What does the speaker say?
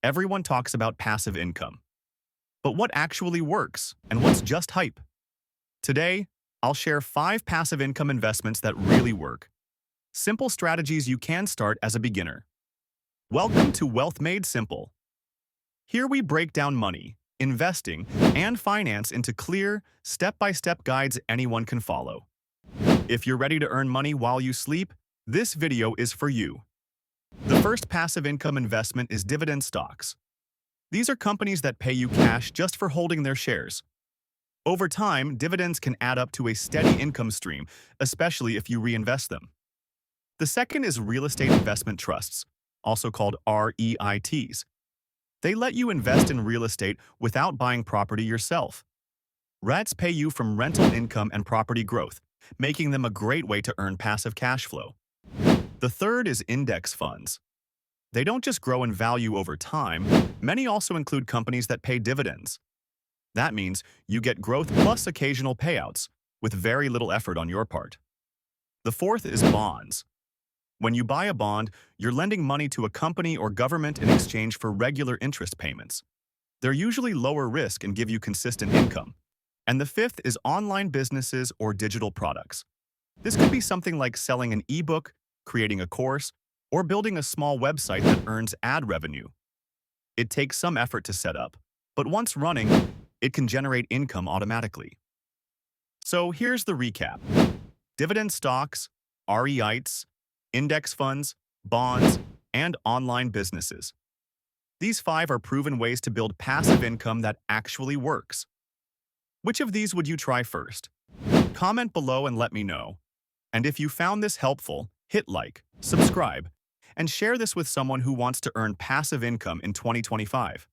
Everyone talks about passive income. But what actually works and what's just hype? Today, I'll share 5 passive income investments that really work. Simple strategies you can start as a beginner. Welcome to Wealth Made Simple. Here we break down money, investing, and finance into clear, step-by-step guides anyone can follow. If you're ready to earn money while you sleep, this video is for you. The first passive income investment is dividend stocks. These are companies that pay you cash just for holding their shares. Over time, dividends can add up to a steady income stream, especially if you reinvest them. The second is real estate investment trusts, also called REITs. They let you invest in real estate without buying property yourself. REITs pay you from rental income and property growth, making them a great way to earn passive cash flow. The third is index funds. They don't just grow in value over time, many also include companies that pay dividends. That means you get growth plus occasional payouts, with very little effort on your part. The fourth is bonds. When you buy a bond, you're lending money to a company or government in exchange for regular interest payments. They're usually lower risk and give you consistent income. And the fifth is online businesses or digital products. This could be something like selling an ebook, creating a course, or building a small website that earns ad revenue. It takes some effort to set up, but once running, it can generate income automatically. So here's the recap. Dividend stocks, REITs, index funds, bonds, and online businesses. These 5 are proven ways to build passive income that actually works. Which of these would you try first? Comment below and let me know. And if you found this helpful, hit like, subscribe, and share this with someone who wants to earn passive income in 2025.